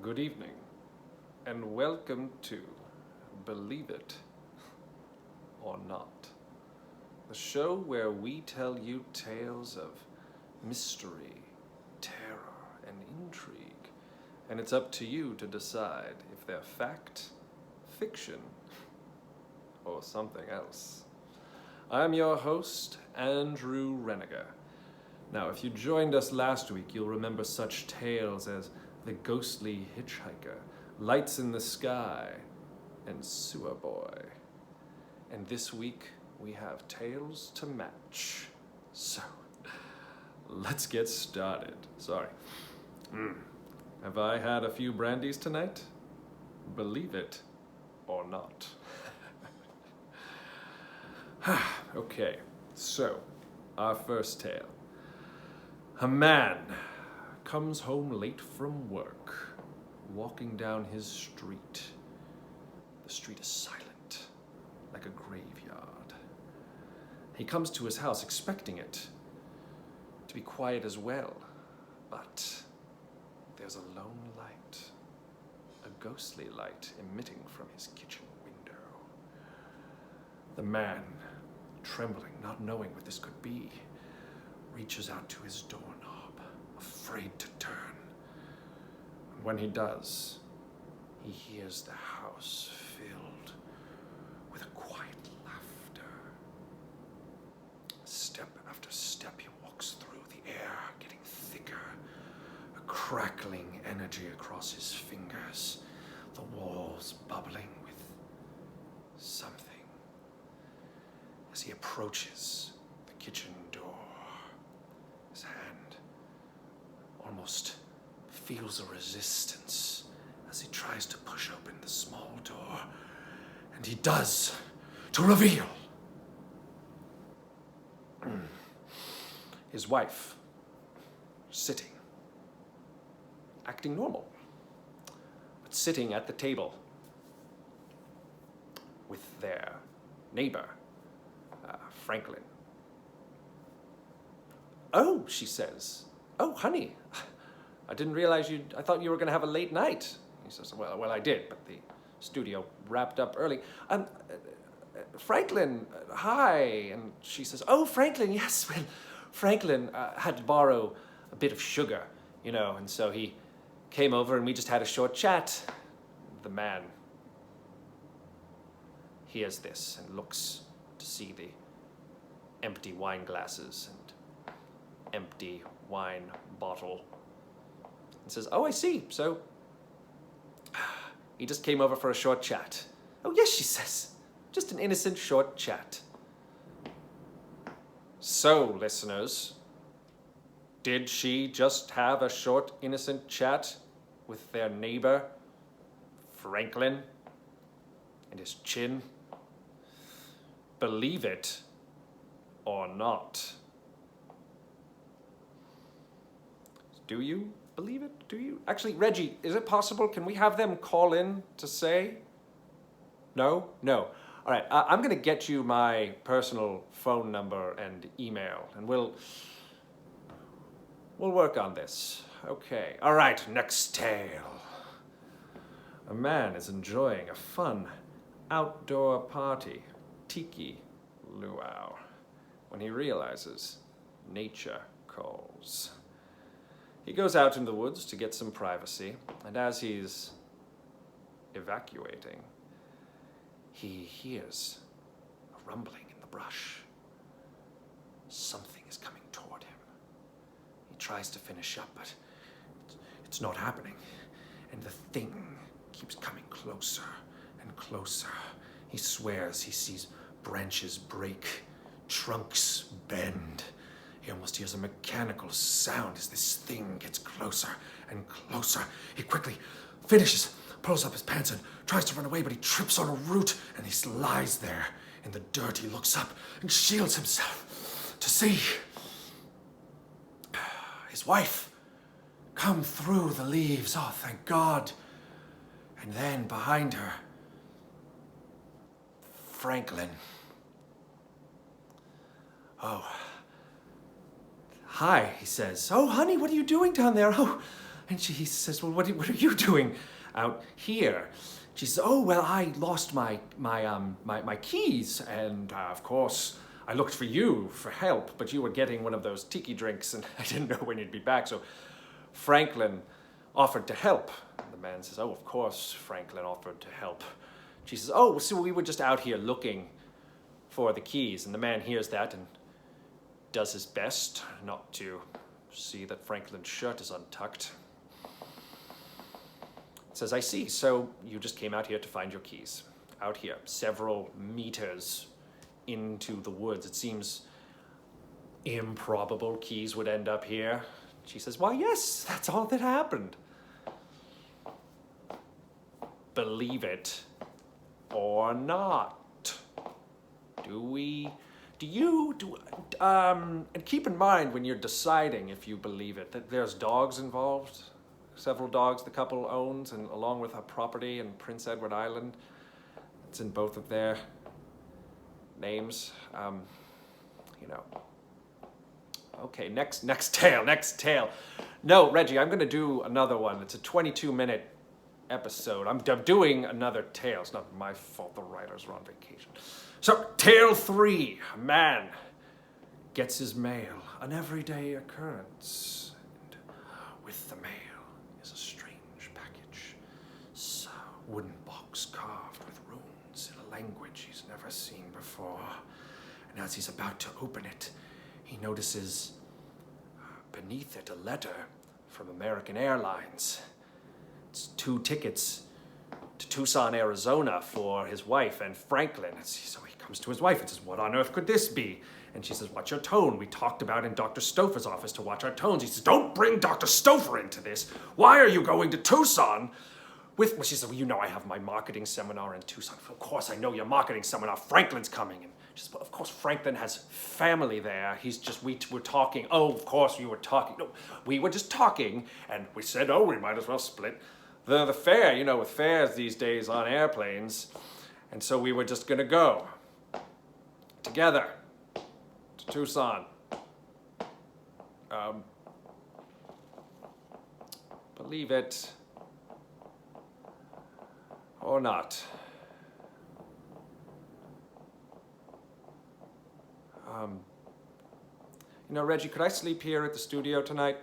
Good evening, and welcome to Believe It or Not, the show where we tell you tales of mystery, terror, and intrigue, and it's up to you to decide if they're fact, fiction, or something else. I'm your host, Andrew Renniger. Now, if you joined us last week, you'll remember such tales as The Ghostly Hitchhiker, Lights in the Sky, and Sewer Boy. And this week, we have tales to match. So, let's get started. Sorry. Have I had a few brandies tonight? Believe it or not. Okay, so, our first tale. A man comes home late from work, walking down his street. The street is silent, like a graveyard. He comes to his house expecting it to be quiet as well, but there's a lone light, a ghostly light emitting from his kitchen window. The man, trembling, not knowing what this could be, reaches out to his doorknob, afraid to turn. And when he does, he hears the house filled with a quiet laughter. Step after step, he walks through the air, getting thicker, a crackling energy across his fingers, the walls bubbling with something. As he approaches the kitchen door, his hand almost feels a resistance as he tries to push open the small door, and he does, to reveal his wife sitting, acting normal, but sitting at the table with their neighbor, Franklin. "Oh," she says. "Oh, honey, I didn't realize I thought you were going to have a late night." He says, well, I did, but the studio wrapped up early. Franklin, hi." And she says, "Oh, Franklin, yes, well, Franklin had to borrow a bit of sugar, and so he came over and we just had a short chat." The man hears this and looks to see the empty wine glasses and empty wine bottle and says, "Oh, I see. So he just came over for a short chat." "Oh, yes," she says. "Just an innocent short chat." So, listeners, did she just have a short, innocent chat with their neighbor, Franklin, and his chin? Believe it or not. Do you believe it? Do you? Actually, Reggie, is it possible? Can we have them call in to say? No? No. All right, I'm going to get you my personal phone number and email, and we'll work on this. Okay. All right, next tale. A man is enjoying a fun outdoor party, tiki luau, when he realizes nature calls. He goes out in the woods to get some privacy, and as he's evacuating, he hears a rumbling in the brush. Something is coming toward him. He tries to finish up, but it's not happening, and the thing keeps coming closer and closer. He swears he sees branches break, trunks bend. He almost hears a mechanical sound as this thing gets closer and closer. He quickly finishes, pulls up his pants and tries to run away, but he trips on a root and he lies there in the dirt. He looks up and shields himself to see his wife come through the leaves. Oh, thank God. And then behind her, Franklin. "Oh, hi," he says. "Oh, honey, what are you doing down there? Oh, And he says, well, what are you doing out here? She says, oh, well, I lost my keys, and of course, I looked for you for help, but you were getting one of those tiki drinks, and I didn't know when you'd be back, so Franklin offered to help. And the man says, oh, of course, Franklin offered to help. She says, oh, so we were just out here looking for the keys, and the man hears that and does his best not to see that Franklin's shirt is untucked. Says, I see, so you just came out here to find your keys. Out here, several meters into the woods. It seems improbable keys would end up here. She says, why, yes, that's all that happened. Believe it or not. And keep in mind when you're deciding if you believe it, that there's dogs involved. Several dogs the couple owns, and along with a property in Prince Edward Island. It's in both of their names. Okay, next tale. No, Reggie, I'm gonna do another one. It's a 22-minute episode. I'm doing another tale. It's not my fault the writers are on vacation. So, tale 3. A man gets his mail, an everyday occurrence. And with the mail is a strange package. A wooden box carved with runes in a language he's never seen before. And as he's about to open it, he notices beneath it a letter from American Airlines. It's 2 tickets to Tucson, Arizona for his wife and Franklin. So he comes to his wife and says, what on earth could this be? And she says, what's your tone? We talked about in Dr. Stouffer's office to watch our tones. He says, don't bring Dr. Stouffer into this. Why are you going to Tucson? Well, she says, well, you know I have my marketing seminar in Tucson. Of course I know your marketing seminar. Franklin's coming. And she says, well, of course Franklin has family there. He's just, we were talking. Oh, of course we were talking. No, we were just talking, and we said, oh, we might as well split the fare, with fares these days on airplanes. And so we were just gonna go together to Tucson. Believe it or not. Reggie, could I sleep here at the studio tonight?